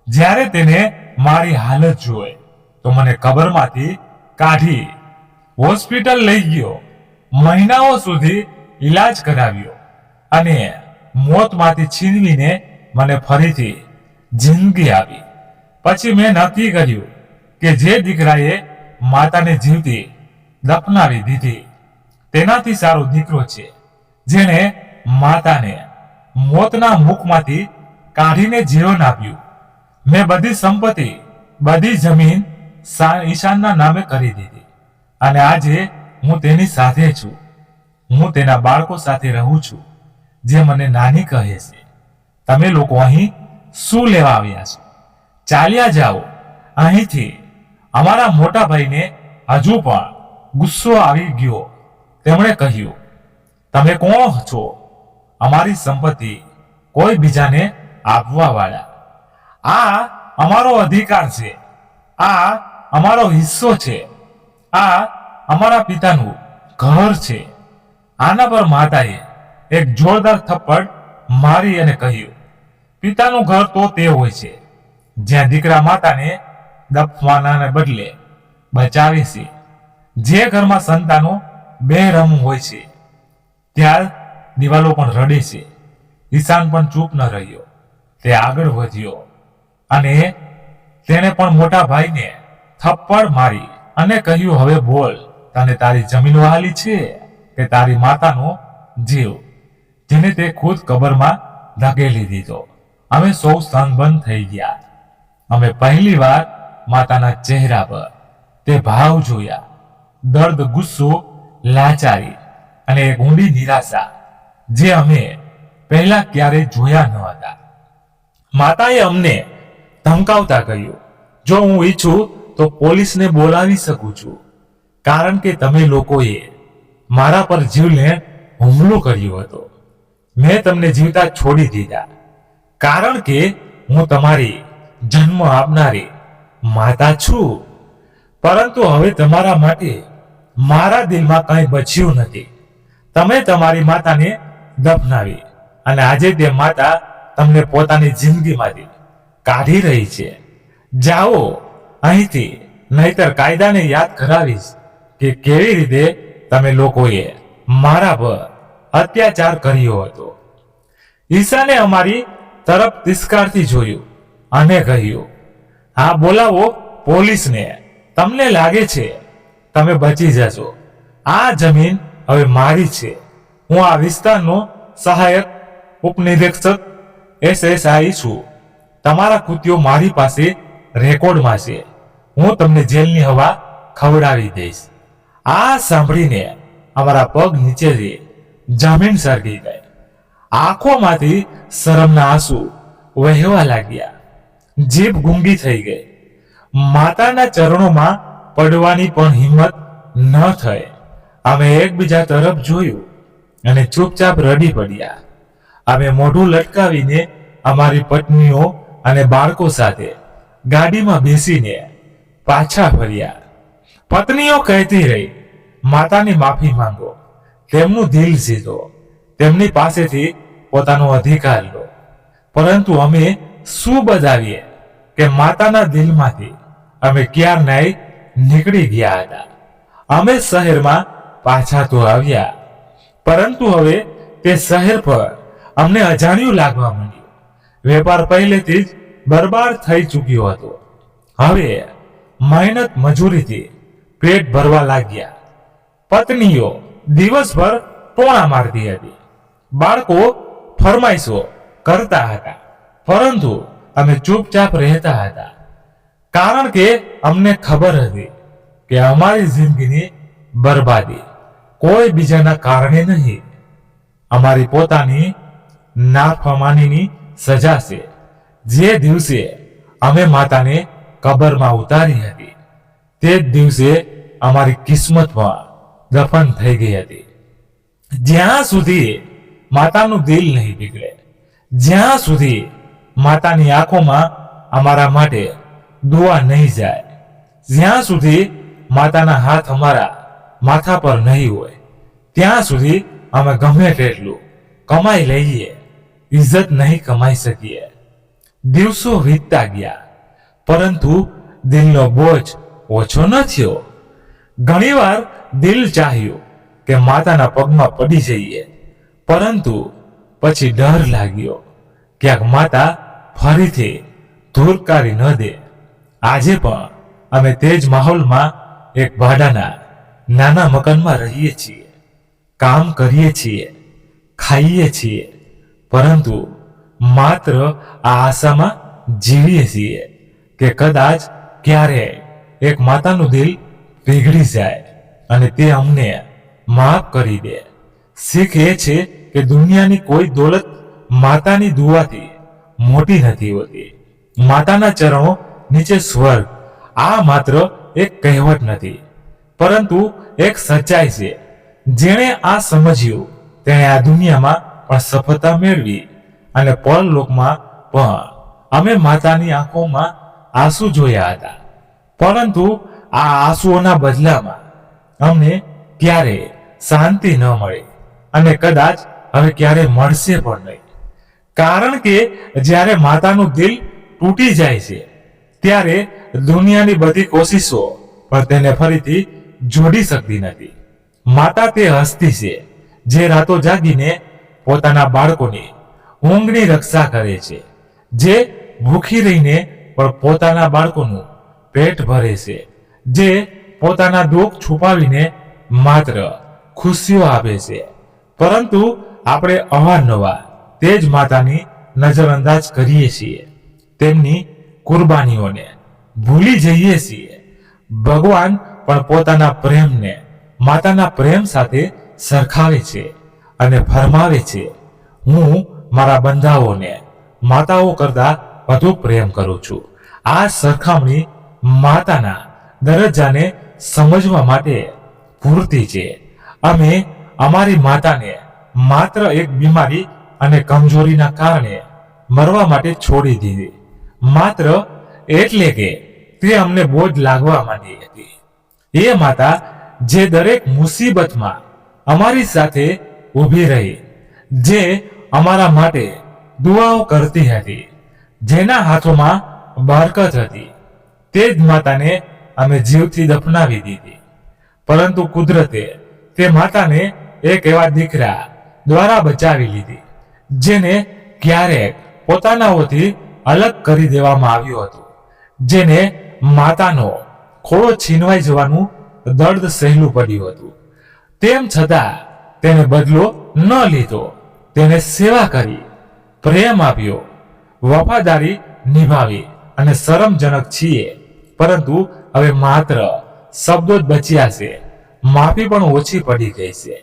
જ્યારે તેને મારી હાલત જોઈ તો મને કબરમાંથી કાઢી હોસ્પિટલ લઈ ગયો, મહિનાઓ સુધી ઈલાજ કરાવ્યો અને મોતમાંથી છીનવીને મને ફરીથી જિંદગી આપી. પછી મેં નક્કી કર્યું કે જે દીકરાએ માતાને જીવતી દફનાવી દીધી તેનાથી સારો દીકરો છે જેણે માતાને મોતના મુખમાંથી કાઢીને જીવન આપ્યું. મેં બધી સંપત્તિ, બધી જમીન ઈશાનના નામે કરી દીધી અને આજે હું તેની સાથે છું. હું તેના બાળકો સાથે રહું છું જે મને નાની કહે છે. તમે લોકો અહીં શું લેવા આવ્યા છો? ચાલ્યા જાઓ અહીંથી. અમારા મોટા ભાઈને હજુ પણ ગુસ્સો આવી ગયો. તેમણે કહ્યું, તમે કોણ છો? અમારી સંપત્તિ કોઈ બીજાને આપવા વાળા. આ અમારો અધિકાર છે, આ અમારો હિસ્સો છે, આ અમારા પિતાનું ઘર છે. આના પર માતાએ એક જોરદાર થપ્પડ મારી અને કહ્યું, પિતાનું ઘર તો તે હોય છે જ્યાં દીકરા માતાને દફનાવાને બદલે બચાવે છે. જે ઘરમાં સંતાનો બેરહમ હોય છે ત્યાં દિવાલો પણ રડે છે. ઈશાન પણ ચૂપ ન રહ્યો. તે આગળ વધ્યો અને તેણે પણ મોટા ભાઈને થપ્પડ મારી અને કહ્યું, હવે બોલ, તને તારી જમીન વહાલી છે કે તારી માતાનો જીવ, જેને તે ખુદ કબરમાં ધકેલી દીધો. અમે સૌ સ્તંભ થઈ ગયા. અમે પહેલી વાર માતાના ચહેરા પર તે ભાવ જોયા, દર્દ, ગુસ્સો, લાચારી અને એક ઊંડી નિરાશા જે અમે પહેલા ક્યારેય જોયા ન હતા. માતાએ અમને ધમકાવતા કહ્યું, જો હું ઈચ્છું તો પોલીસને બોલાવી શકું છું, કારણ કે તમે લોકોએ મારા પર જીવલેણ હુમલો કર્યો હતો. મેં તમને જીવતા છોડી દીધા કારણ કે હું તમારી જન્મ આપનારી માતા છું. પરંતુ હવે તમારા માટે મારા દિલમાં કંઈ બચ્યું નથી. તમે તમારી માતાને દફનાવી અને આજે તે માતા તમને પોતાની જિંદગીમાંથી કાઢી રહી છે. જાઓ અહીંથી, નહીતર કાયદાને યાદ કરાવીશ કે કેવી રીતે તમે લોકોએ મારા પર અત્યાચાર કર્યો હતો. ઈશાને અમારી તરફ તિરસ્કારથી જોયું અને કહ્યું, હા, બોલાવો પોલીસને. તમને લાગે છે તમે બચી જશો? આ જમીન હવે મારી છે. હું આ વિસ્તારનો સહાયક ઉપનિરીક્ષક SSI છું. તમારા કૃત્યો મારી પાસે રેકોર્ડમાં છે. હું તમને જેલની હવા ખવડાવી દઈશ. આ સાંભળીને અમારા પગ નીચેથી જમીન સરકી ગઈ. આંખોમાંથી શરમના આંસુ વહેવા લાગ્યા. જીભ ગુંગી થઈ ગઈ. માતાના ચરણોમાં પડવાની પણ હિંમત ન થઈ. અમે એકબીજા તરફ જોયું અને ચૂપચાપ રડી પડ્યા. અમે મોઢું લટકાવીને અમારી પત્નીઓ અને બાળકો સાથે ગાડીમાં બેસીને પાછા ફર્યા. પત્નીઓ કહેતી રહી, માતાની માફી માંગો, તેમનું દિલ સીધો, તેમની પાસેથી પોતાનો અધિકાર લો. પરંતુ અમે શું બતાવીએ કે માતાના દિલમાંથી અમે ક્યારનાય નીકળી ગયા હતા. અમે શહેરમાં પાછા તો આવ્યા, પરંતુ હવે તે શહેર પર અમને અજાણ્યું લાગવા માંડ્યું. વેપાર પહેલેથી જ બરબાદ થઈ ચૂક્યો હતો. હવે મહેનત મજૂરીથી પેટ ભરવા લાગ્યા. પત્નીઓ દિવસભર ટોણા મારતી હતી. બાળકો ફરમાઈશો કરતા હતા, પરંતુ અમે ચૂપચાપ રહેતા હતા. કારણ કે અમને ખબર હતી કે અમારી જિંદગીની બરબાદી કોઈ બીજાના કારણે નહીં, અમારી પોતાની નાફરમાનીની સજા છે. જે દિવસે અમે માતાને કબરમાં ઉતારી હતી, તે જ દિવસે અમારી કિસ્મતમાં દફન થઈ ગઈ હતી. જ્યાં સુધી માતાનું દિલ નહીં પીગળે, જ્યાં સુધી માતાની આંખોમાં અમારા માટે દુઆ નહીં જાય, જ્યાં સુધી માતાના હાથ અમારા માથા પર નહીં હોય, ત્યાં સુધી અમે ગમે તેટલું કમાઈ લઈએ, ઇજ્જત નહીં કમાઈ શકીએ. દિવસો વીતતા ગયા, પરંતુ દિલનો બોજ ઓછો ન થયો. ઘણીવાર દિલ ચાહ્યું કે માતાના પગમાં પડી જઈએ, પરંતુ પછી ડર લાગ્યો ક્યાંક માતા ફરીથી ધૂળકારી ન દે. આજે પણ અમે તે જ માહોલમાં એક ભાડાના નાના મકાનમાં રહીએ છીએ, કામ કરીએ છીએ, ખાઈએ છીએ, પરંતુ માત્ર આ આશામાં જીવીએ છીએ કે કદાચ ક્યારેય એક માતાનું દિલ પીગળી જાય અને તે અમને માફ કરી દે. શીખ એ છે કે દુનિયાની કોઈ દોલત માતાની દુઆથી મોટી નથી હોતી. માતાના ચરણો નીચે સ્વર્ગ આ માત્ર એક કહેવત નથી, પરંતુ એક સચ્ચાઈ છે. જેણે આ સમજ્યું તેણે આ દુનિયામાં પણ સફળતા મેળવી અને પરલોકમાં પણ. અમે માતાની આંખોમાં આંસુ જોયા હતા, પરંતુ આ આંસુઓના બદલામાં અમને ક્યારે શાંતિ ન મળી અને કદાચ હવે ક્યારે મળશે પણ નહીં. કારણ કે જ્યારે માતાનું દિલ તૂટી જાય છે, ત્યારે દુનિયાની બધી કોશિશો પણ તેને ફરીથી જોડી શકતી નથી. માતા તે હસ્તી છે જે રાતો જાગીને પોતાના બાળકોની ઊંઘની રક્ષા કરે છે, જે ભૂખી રહીને પણ પોતાના બાળકોનું પેટ ભરે છે, જે પોતાના દુઃખ છુપાવીને માત્ર ખુશીઓ આપે છે. પરંતુ આપણે અવારનવાર તે જ માતાની નજરઅંદાજ કરીએ છીએ, તેમની કુરબાનીઓને ભૂલી જઈએ છીએ. ભગવાન પણ પોતાના પ્રેમને માતાના પ્રેમ સાથે સરખાવે છે અને ફરમાવે છે, હું મારા બંધાઓને માતાઓ કરતા વધુ પ્રેમ કરું છું. આ સરખામણી માતાના દરજ્જાને સમજવા માટે પૂરતી છે. અમે અમારી માતાને માત્ર એક બીમારી અને કમજોરીના કારણે મરવા માટે છોડી દીધી, માત્ર એટલે કે તે અમને બોજ લાગવા માંડી હતી. એ માતા જે દરેક મુસીબતમાં અમારી સાથે ઊભી રહી, જે અમારા માટે દુઆઓ કરતી હતી, જેના હાથોમાં બરકત હતી, તે જ માતાને અમે જીવથી દફનાવી દીધી. પરંતુ કુદરતે તે માતાને એક એવા દીકરા દ્વારા બચાવી લીધી, જેને ક્યારેક પોતાનાઓથી અલગ કરી દેવામાં આવ્યો હતો, જેને માતાનો ખોળો છીનવાઈ જવાનું દર્દ સહેલું પડ્યું હતું. તેમ છતાં તેને બદલો ન લીધો. તેને સેવા કરી, પ્રેમ આપ્યો, વફાદારી નિભાવી અને શરમજનક છીએ, પરંતુ હવે માત્ર શબ્દો જ બચ્યા છે. માફી પણ ઓછી પડી ગઈ છે.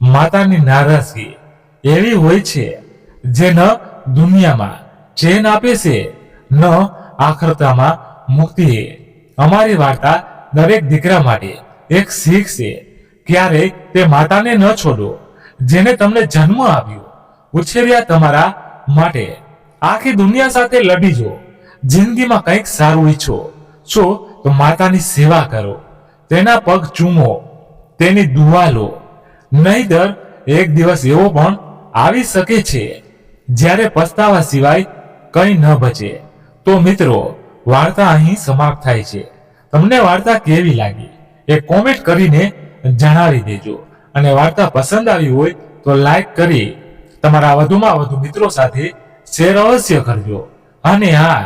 માતાની નારાજગી એવી હોય છે જે ન દુનિયામાં ચેન આપે છે, ન આખરતામાં મુક્તિ. અમારી વાર્તા દરેક દીકરા માટે એક શીખ છે. ક્યારેય તે માતાને ન છોડો જેને તમને જન્મ આપ્યો, ઉછેર્યા. તમારા માટે આખી દુનિયા સાથે લડી જો. જિંદગીમાં કંઈક સારું ઈચ્છો છો તો માતાની સેવા કરો, તેના પગ ચૂમો, તેની દુઆ લો. નહીંતર એક દિવસ એવો પણ આવી શકે છે જ્યારે પસ્તાવા સિવાય કંઈ ન બચે. તો મિત્રો, વાર્તા અહીં સમાપ્ત થાય છે. તમને વાર્તા કેવી લાગી એ કોમેન્ટ કરીને જણાવી દેજો. અને વાર્તા પસંદ આવી હોય તો લાઈક કરી તમારા વધુમાં વધુ મિત્રો સાથે શેર અવશ્ય કરજો. અને હા,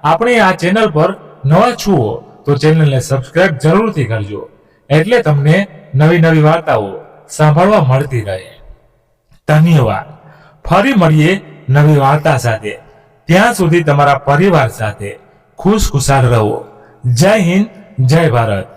આપણે આ ચેનલ પર નવા છો તો ચેનલને સબસ્ક્રાઇબ જરૂરથી કરજો, એટલે તમને નવી નવી વાર્તાઓ સાંભળવા મળતી રહે. ધન્યવાદ. ફરી મળીએ નવી વાર્તા સાથે. ત્યાં સુધી તમારા પરિવાર સાથે ખુશખુશાલ રહો. જય હિન્દ, જય ભારત.